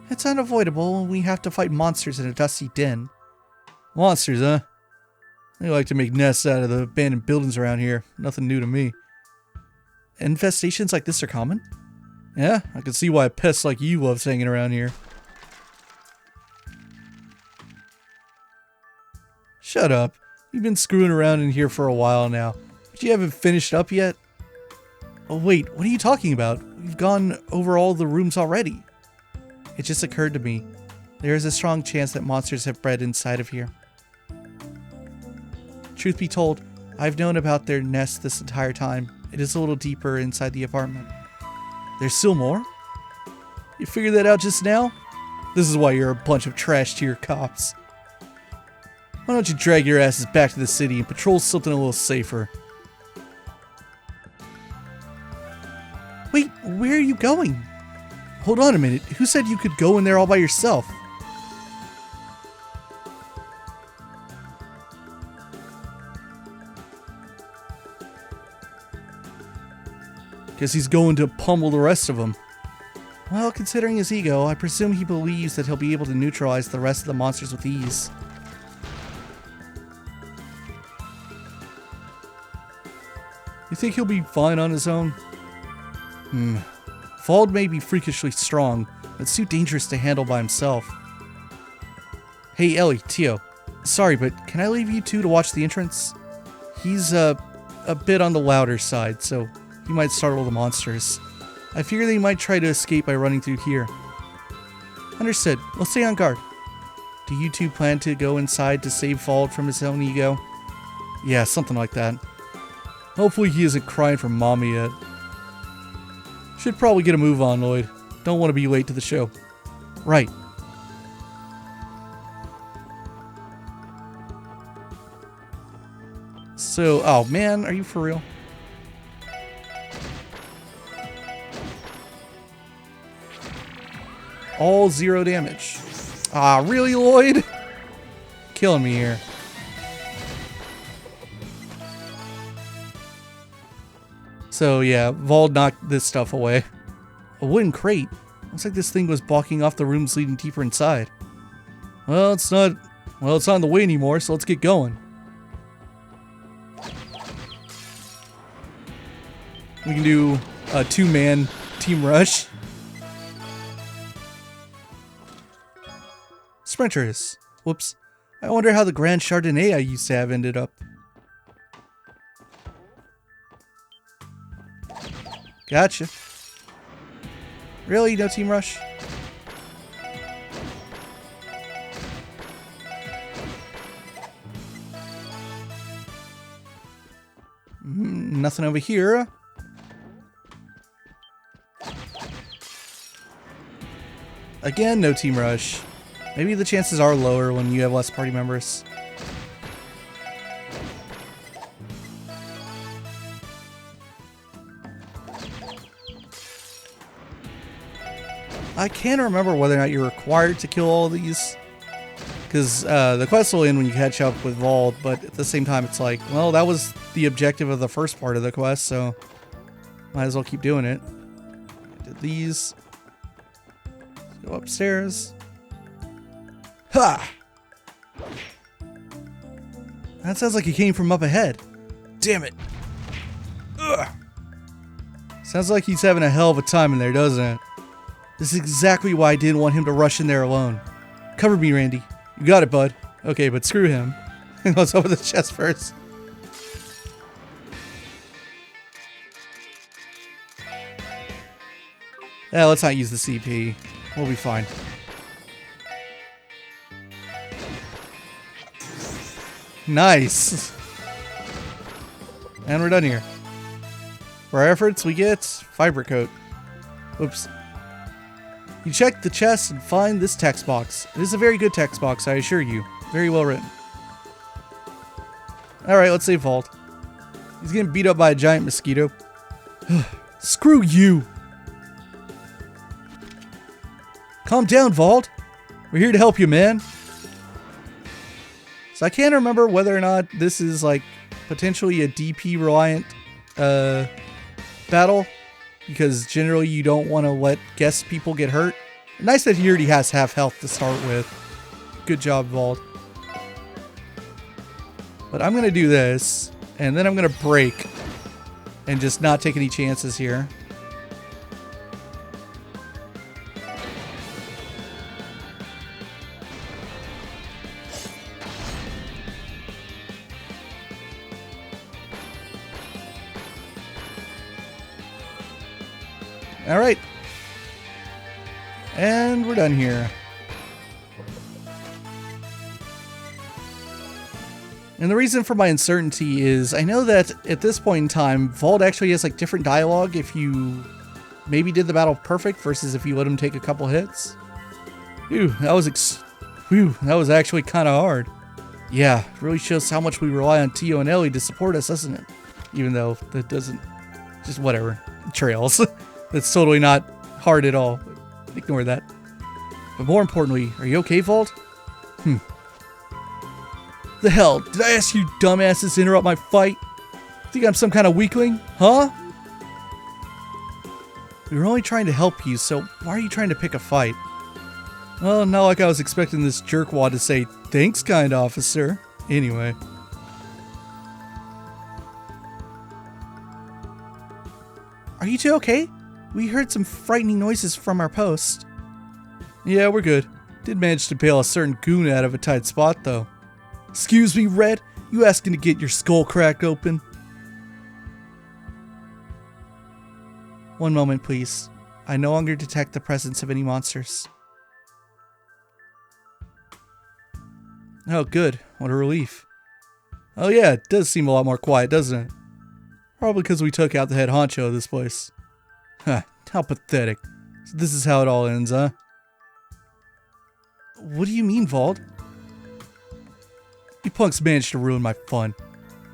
It's unavoidable. We have to fight monsters in a dusty den. Monsters, huh? They like to make nests out of the abandoned buildings around here. Nothing new to me. Infestations like this are common? Yeah, I can see why pests like you love hanging around here. Shut up. You've been screwing around in here for a while now, but you haven't finished up yet? Oh wait, what are you talking about? We've gone over all the rooms already. It just occurred to me. There is a strong chance that monsters have bred inside of here. Truth be told, I've known about their nest this entire time. It is a little deeper inside the apartment. There's still more? You figured that out just now? This is why you're a bunch of trash tier cops. Why don't you drag your asses back to the city and patrol something a little safer? Wait, where are you going? Hold on a minute. Who said you could go in there all by yourself? Guess he's going to pummel the rest of them. Well, considering his ego, I presume he believes that he'll be able to neutralize the rest of the monsters with ease. You think he'll be fine on his own? Vald may be freakishly strong, but it's too dangerous to handle by himself. Hey, Ellie, Tio. Sorry, but can I leave you two to watch the entrance? He's, a bit on the louder side, so he might startle the monsters. I figure they might try to escape by running through here. Understood. We'll stay on guard. Do you two plan to go inside to save Vald from his own ego? Yeah, something like that. Hopefully he isn't crying for mommy yet. Should probably get a move on, Lloyd. Don't want to be late to the show. Right. So, oh man, are you for real? All 0 damage. Ah, really, Lloyd? Killing me here. So yeah, Vald knocked this stuff away. A wooden crate. Looks like this thing was blocking off the rooms leading deeper inside. Well, it's not in the way anymore, so let's get going. We can do a 2-man team rush. Sprinters. Whoops. I wonder how the Grand Chardonnay I used to have ended up. Gotcha. Really? No team rush? Nothing over here. Again, no team rush. Maybe the chances are lower when you have less party members. I can't remember whether or not you're required to kill all of these. Because the quest will end when you catch up with Vald, but at the same time it's like, well, that was the objective of the first part of the quest, so might as well keep doing it. Did these. Let's go upstairs. Ha! That sounds like it came from up ahead. Damn it. Ugh. Sounds like he's having a hell of a time in there, doesn't it? This is exactly why I didn't want him to rush in there alone. Cover me, Randy. You got it, bud. Okay, but screw him. Let's open the chest first. Yeah, let's not use the CP. We'll be fine. Nice. And we're done here. For our efforts, we get fiber coat. Oops. You check the chest and find this text box. It is a very good text box, I assure you. Very well written. Alright, let's save Vald. He's getting beat up by a giant mosquito. Screw you! Calm down, Vald. We're here to help you, man. So I can't remember whether or not this is like potentially a DP reliant battle, because generally you don't want to let guest people get hurt. Nice that he already has half health to start with. Good job, Vald. But I'm gonna do this, and then I'm gonna break and just not take any chances here. Alright. And we're done here. And the reason for my uncertainty is I know that at this point in time, Vald actually has like different dialogue if you maybe did the battle perfect versus if you let him take a couple hits. Phew, that was actually kind of hard. Yeah, it really shows how much we rely on Tio and Ellie to support us, doesn't it? Even though that doesn't, just whatever, trails. That's totally not hard at all. Ignore that. But more importantly, are you okay, Vald? The hell? Did I ask you dumbasses to interrupt my fight? Think I'm some kind of weakling? Huh? We were only trying to help you, so why are you trying to pick a fight? Well, not like I was expecting this jerkwad to say, "Thanks, kind officer." Anyway. Are you two okay? We heard some frightening noises from our post. Yeah, we're good. Did manage to bail a certain goon out of a tight spot, though. Excuse me, Red? You asking to get your skull cracked open? One moment, please. I no longer detect the presence of any monsters. Oh, good. What a relief. Oh yeah, it does seem a lot more quiet, doesn't it? Probably because we took out the head honcho of this place. Huh, how pathetic. So this is how it all ends, huh? What do you mean, Vald? You punks managed to ruin my fun.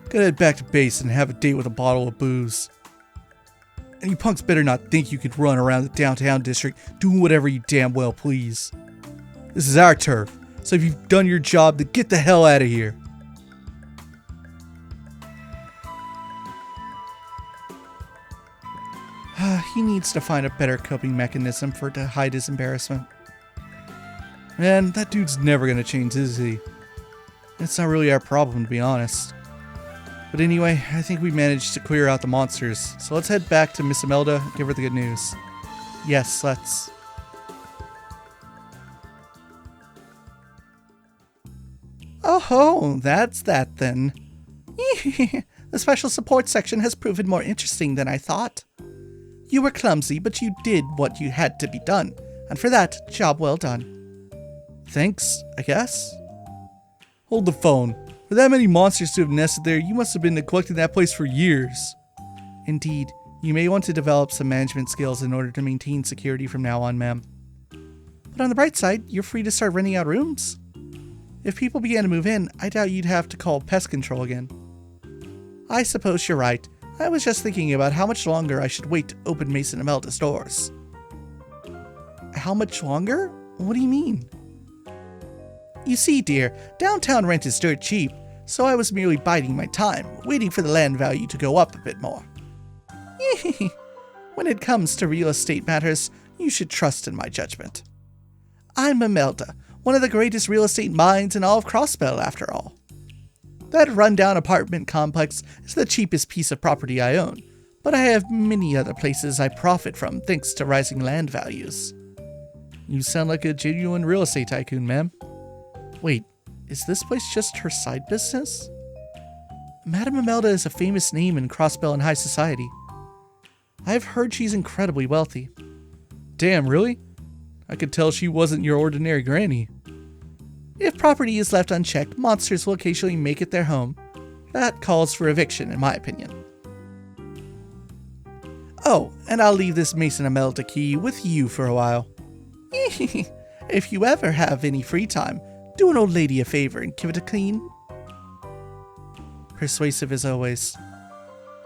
Gotta head back to base and have a date with a bottle of booze. And you punks better not think you could run around the downtown district doing whatever you damn well please. This is our turf, so if you've done your job, then get the hell out of here. He needs to find a better coping mechanism to hide his embarrassment. Man, that dude's never gonna change, is he? It's not really our problem, to be honest. But anyway, I think we managed to clear out the monsters, so let's head back to Miss Imelda and give her the good news. Yes, let's. Oh, that's that then. The special support section has proven more interesting than I thought. You were clumsy, but you did what you had to be done, and for that, job well done. Thanks, I guess? Hold the phone. For that many monsters to have nested there, you must have been neglecting that place for years. Indeed, you may want to develop some management skills in order to maintain security from now on, ma'am. But on the bright side, you're free to start renting out rooms. If people began to move in, I doubt you'd have to call pest control again. I suppose you're right. I was just thinking about how much longer I should wait to open Maison Imelda's doors. How much longer? What do you mean? You see, dear, downtown rent is dirt cheap, so I was merely biding my time, waiting for the land value to go up a bit more. When it comes to real estate matters, you should trust in my judgment. I'm Imelda, one of the greatest real estate minds in all of Crossbell, after all. That rundown apartment complex is the cheapest piece of property I own, but I have many other places I profit from thanks to rising land values. You sound like a genuine real estate tycoon, ma'am. Wait, is this place just her side business? Madame Imelda is a famous name in Crossbell and high society. I've heard she's incredibly wealthy. Damn, really? I could tell she wasn't your ordinary granny. If property is left unchecked, monsters will occasionally make it their home. That calls for eviction, in my opinion. Oh, and I'll leave this Maison Imelda key with you for a while. If you ever have any free time, do an old lady a favor and give it a clean. Persuasive as always.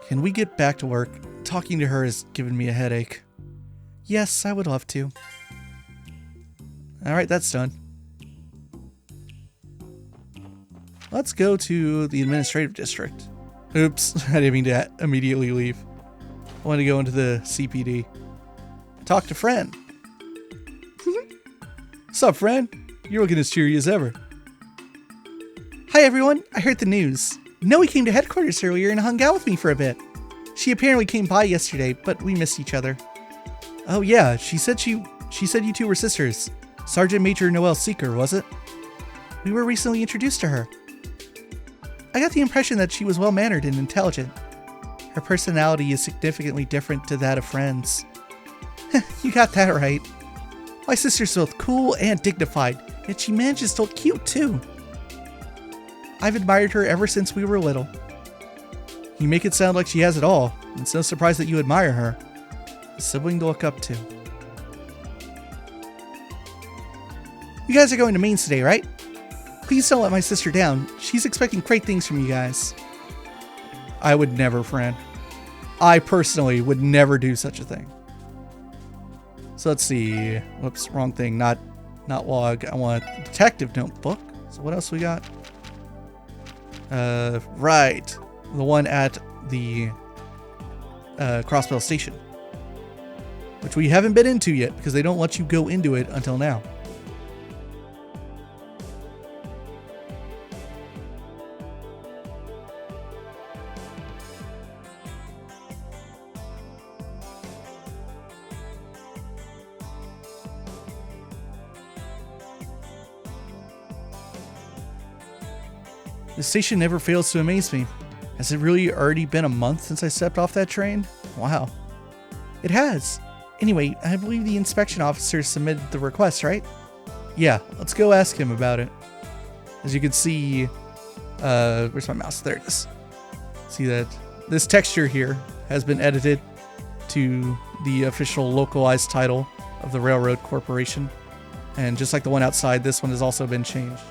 Can we get back to work? Talking to her has given me a headache. Yes, I would love to. Alright, that's done. Let's go to the administrative district. Oops, I didn't mean to immediately leave. I want to go into the CPD. Talk to Fran. Sup, Fran? You're looking as cheery as ever. Hi everyone, I heard the news. Noe came to headquarters earlier and hung out with me for a bit. She apparently came by yesterday, but we missed each other. Oh yeah, she said you two were sisters. Sergeant Major Noelle Seeker, was it? We were recently introduced to her. I got the impression that she was well-mannered and intelligent. Her personality is significantly different to that of Fran's. You got that right. My sister's both cool and dignified, yet she manages to look cute too. I've admired her ever since we were little. You make it sound like she has it all. It's no surprise that you admire her. A sibling to look up to. You guys are going to Mainz today, right? Please don't let my sister down. She's expecting great things from you guys. I would never, Fran. I personally would never do such a thing. So let's see. Whoops, wrong thing. Not log. I want a detective notebook. So what else we got? Right. The one at the Crossbell station. which we haven't been into yet because they don't let you go into it until now. The station never fails to amaze me. Has it really already been a month since I stepped off that train? Wow. It has. Anyway, I believe the inspection officer submitted the request, right? Yeah, let's go ask him about it. As you can see, where's my mouse? There it is. See that this texture here has been edited to the official localized title of the Railroad Corporation. And just like the one outside, this one has also been changed.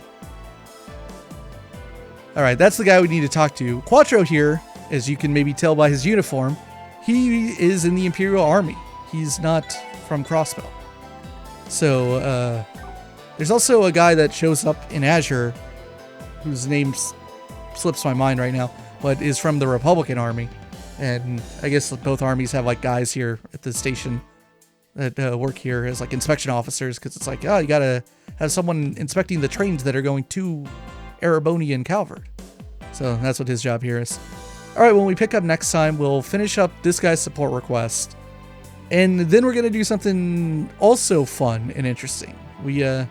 Alright, that's the guy we need to talk to. Quattro here, as you can maybe tell by his uniform, he is in the Imperial Army. He's not from Crossbell. So, there's also a guy that shows up in Azure, whose name slips my mind right now, but is from the Republican Army. And I guess both armies have like guys here at the station that work here as like inspection officers, because it's like, oh, you gotta have someone inspecting the trains that are going to Erebony and Calvert. So that's what his job here is. Alright, when we pick up next time, we'll finish up this guy's support request. And then we're going to do something also fun and interesting. We had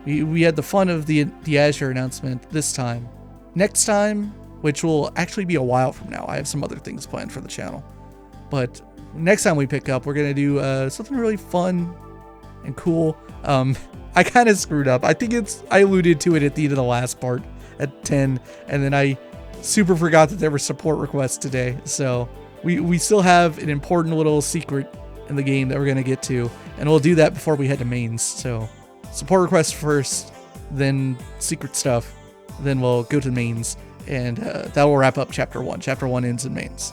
the fun of the Azure announcement this time. Next time, which will actually be a while from now, I have some other things planned for the channel. But next time we pick up, we're going to do something really fun and cool. I kind of screwed up. I think I alluded to it at the end of the last part at 10, and then I super forgot that there were support requests today. So we still have an important little secret in the game that we're going to get to, and we'll do that before we head to mains. So support requests first, then secret stuff, then we'll go to mains, and that will wrap up chapter 1. Chapter 1 ends in mains.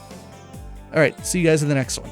All right, see you guys in the next one.